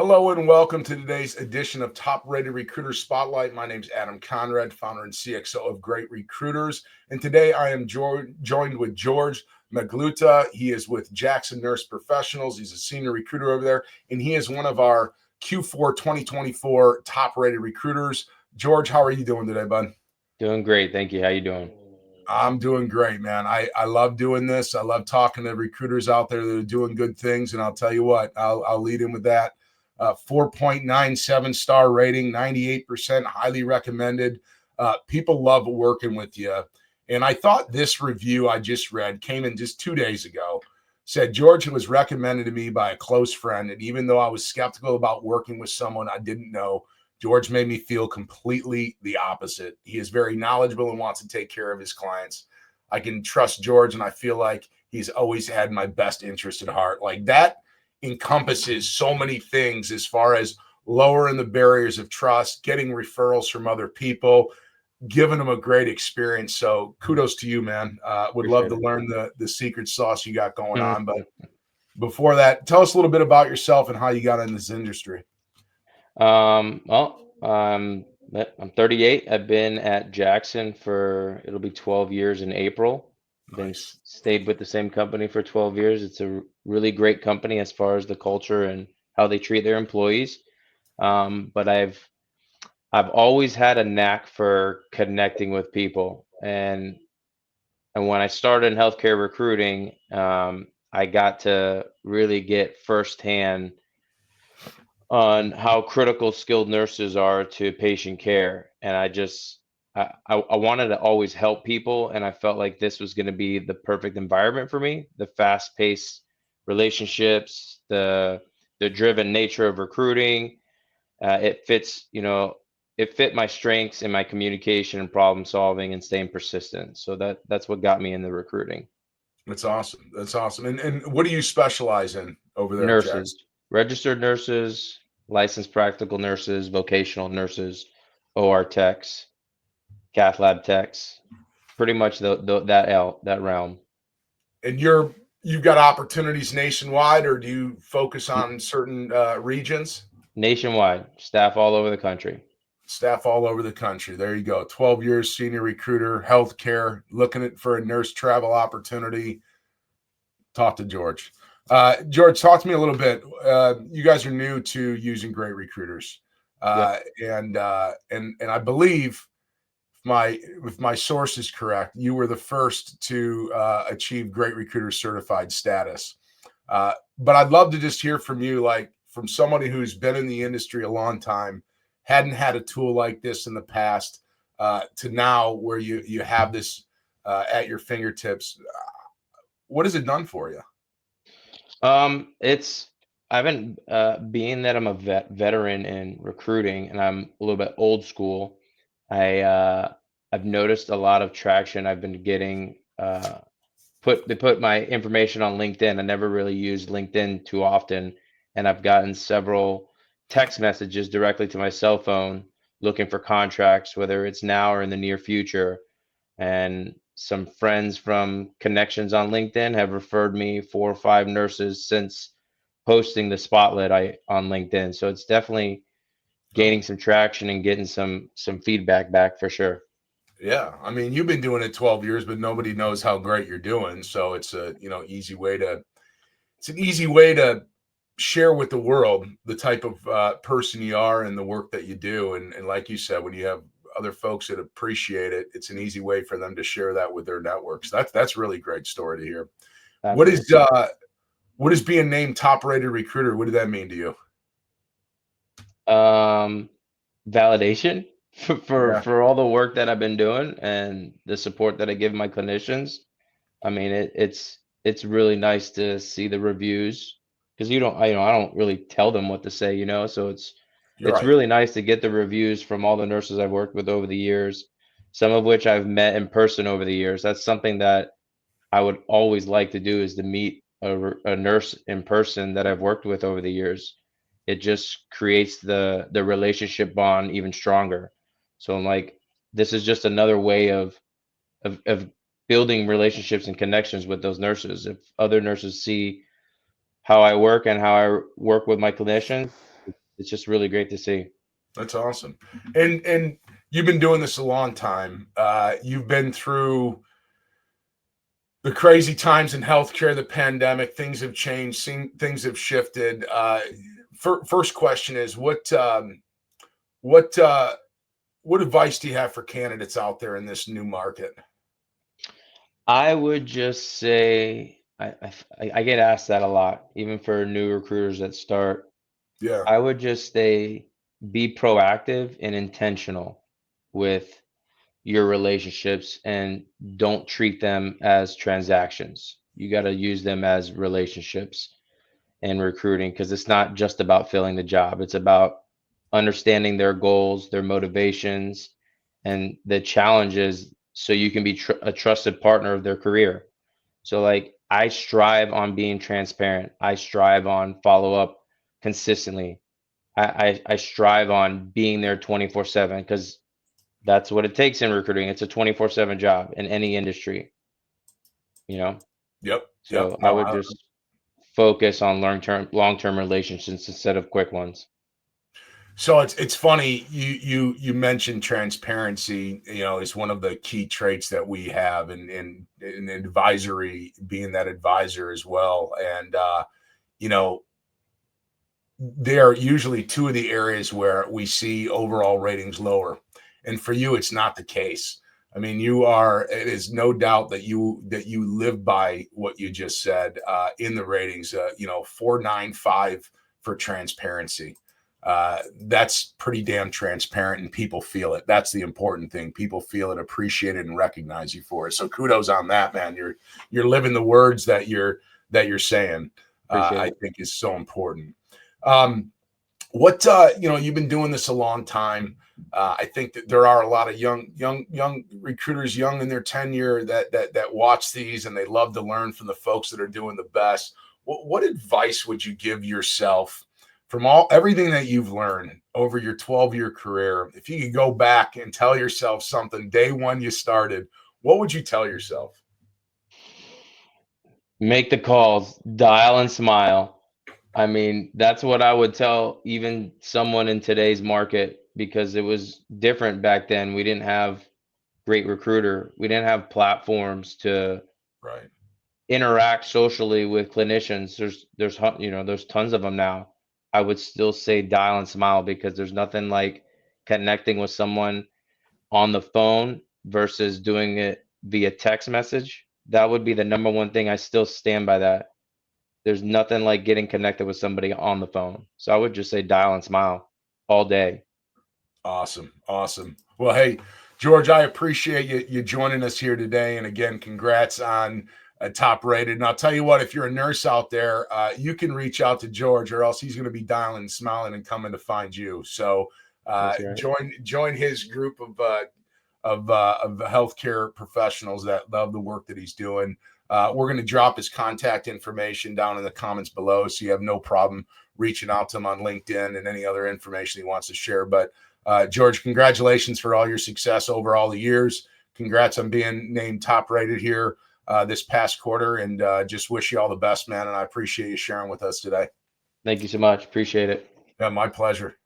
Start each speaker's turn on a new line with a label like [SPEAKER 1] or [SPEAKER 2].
[SPEAKER 1] Hello and welcome to today's edition of Top Rated Recruiter Spotlight. My name is Adam Conrad, founder and CXO of Great Recruiters. And today I am joined with Jorge Magluta. He is with Jackson Nurse Professionals. He's a senior recruiter over there, and he is one of our Q4 2024 Top Rated Recruiters. Jorge, how are you doing today, bud?
[SPEAKER 2] Doing great. Thank you. How you doing?
[SPEAKER 1] I'm doing great, man. I love doing this. I love talking to recruiters out there that are doing good things. And I'll tell you what, I'll lead in with that. 4.97 star rating, 98% highly recommended. People love working with you. And I thought this review I just read came in just 2 days ago. Said Jorge was recommended to me by a close friend. And even though I was skeptical about working with someone I didn't know, Jorge made me feel completely the opposite. He is very knowledgeable and wants to take care of his clients. I can trust Jorge, and I feel like he's always had my best interest at heart. Like that encompasses so many things as far as lowering the barriers of trust, getting referrals from other people, giving them a great experience. So kudos to you, man. Would love to
[SPEAKER 2] Appreciate
[SPEAKER 1] learn the secret sauce you got going
[SPEAKER 2] it.
[SPEAKER 1] on. But before that, tell us a little bit about yourself and how you got in this industry.
[SPEAKER 2] Well, I'm 38. I've been at Jackson for it'll be 12 years in April.
[SPEAKER 1] Nice.
[SPEAKER 2] Stayed with the same company for 12 years. It's a really great company as far as the culture and how they treat their employees. But I've always had a knack for connecting with people, and when I started in healthcare recruiting, I got to really get firsthand on how critical skilled nurses are to patient care. And I wanted to always help people, and I felt like this was going to be the perfect environment for me. The fast-paced relationships, the driven nature of recruiting, it fits, it fit my strengths in my communication and problem solving and staying persistent. So that's what got me into recruiting.
[SPEAKER 1] That's awesome. That's awesome. And what do you specialize in over there at Jackson?
[SPEAKER 2] Nurses, registered nurses, licensed practical nurses, vocational nurses, OR techs, cath lab techs, pretty much that realm.
[SPEAKER 1] And you've got opportunities nationwide, or do you focus
[SPEAKER 2] N-
[SPEAKER 1] on certain regions?
[SPEAKER 2] Nationwide, staff all over the country.
[SPEAKER 1] Staff all over the country. There you go. 12 years senior recruiter, healthcare, looking at for a nurse travel opportunity. Talk to Jorge. Jorge, talk to me a little bit. You guys are new to using Great Recruiters,
[SPEAKER 2] Yep.
[SPEAKER 1] and I believe if my source is correct, you were the first to achieve Great Recruiter certified status. But I'd love to just hear from you, like from somebody who's been in the industry a long time, hadn't had a tool like this in the past, to now where you have this at your fingertips. What has it done for you?
[SPEAKER 2] It's I've been being that I'm a veteran in recruiting and I'm a little bit old school. I I've noticed a lot of traction. I've been getting they put my information on LinkedIn. I never really used LinkedIn too often, and I've gotten several text messages directly to my cell phone looking for contracts, whether it's now or in the near future. And some friends from connections on LinkedIn have referred me 4 or 5 nurses since posting the spotlight on LinkedIn. So it's definitely
[SPEAKER 1] Oh,
[SPEAKER 2] gaining some traction and getting some feedback back for sure.
[SPEAKER 1] yeah. I mean, you've been doing it 12 years, but nobody knows how great you're doing. So it's a, it's an easy way to share with the world the type of person you are and the work that you do. And like you said, when you have other folks that appreciate it, it's an easy way for them to share that with their networks. That's really great story to hear. What is
[SPEAKER 2] Absolutely.
[SPEAKER 1] what is being named top rated recruiter? What did that mean to you?
[SPEAKER 2] Um, Validation
[SPEAKER 1] Yeah,
[SPEAKER 2] for all the work that I've been doing and the support that I give my clinicians. I mean, it's really nice to see the reviews because I don't really tell them what to say, so
[SPEAKER 1] you're
[SPEAKER 2] it's
[SPEAKER 1] right.
[SPEAKER 2] really nice to get the reviews from all the nurses I've worked with over the years, some of which I've met in person over the years. That's something that I would always like to do is to meet a nurse in person that I've worked with over the years. It just creates the relationship bond even stronger. So I'm like, this is just another way of building relationships and connections with those nurses. If other nurses see how I work and how I work with my clinicians, it's just really great to see.
[SPEAKER 1] That's awesome. And you've been doing this a long time. You've been through the crazy times in healthcare, the pandemic. Things have changed. Things have shifted. First question is what what advice do you have for candidates out there in this new market?
[SPEAKER 2] I would just say I get asked that a lot, even for new recruiters that start.
[SPEAKER 1] Yeah,
[SPEAKER 2] I would just say be proactive and intentional with your relationships and don't treat them as transactions. You got to use them as relationships in recruiting because it's not just about filling the job. It's about understanding their goals, their motivations, and the challenges so you can be a trusted partner of their career. So, like, I strive on being transparent. I strive on follow up consistently. I strive on being there 24/7 because that's what it takes in recruiting. It's a 24/7 job in any industry, you know?
[SPEAKER 1] yep.
[SPEAKER 2] So I
[SPEAKER 1] No,
[SPEAKER 2] would just focus on long-term relationships instead of quick ones.
[SPEAKER 1] so it's funny you mentioned transparency. You know, is one of the key traits that we have in advisory, being that advisor as well. And you know, they are usually two of the areas where we see overall ratings lower. And for you, it's not the case. I mean, it is no doubt that you live by what you just said in the ratings, 495 for transparency. That's pretty damn transparent and people feel it. That's the important thing. People feel it, appreciate it, and recognize you for it. So kudos on that, man. You're living the words that you're saying,
[SPEAKER 2] Appreciate
[SPEAKER 1] I
[SPEAKER 2] it.
[SPEAKER 1] think is so important. Um, you've been doing this a long time. I think that there are a lot of young recruiters, young in their tenure, that watch these and they love to learn from the folks that are doing the best. What advice would you give yourself from everything that you've learned over your 12-year career? If you could go back and tell yourself something day one you started, what would you tell yourself?
[SPEAKER 2] Make the calls, dial and smile. I mean, that's what I would tell even someone in today's market because it was different back then. We didn't have great recruiter. We didn't have platforms to
[SPEAKER 1] Right.
[SPEAKER 2] interact socially with clinicians. There's tons of them now. I would still say dial and smile because there's nothing like connecting with someone on the phone versus doing it via text message. That would be the number one thing. I still stand by that. There's nothing like getting connected with somebody on the phone. So I would just say dial and smile all day.
[SPEAKER 1] Awesome. Awesome. Well, hey, George, I appreciate you joining us here today. And again, congrats on a top rated. And I'll tell you what, if you're a nurse out there, you can reach out to George or else he's going to be dialing, smiling, and coming to find you. So
[SPEAKER 2] That's right.
[SPEAKER 1] join his group of healthcare professionals that love the work that he's doing. We're going to drop his contact information down in the comments below, so you have no problem reaching out to him on LinkedIn and any other information he wants to share. But George, congratulations for all your success over all the years. Congrats on being named top rated here this past quarter, and just wish you all the best, man. And I appreciate you sharing with us today.
[SPEAKER 2] Thank you so much. Appreciate it.
[SPEAKER 1] Yeah, my pleasure.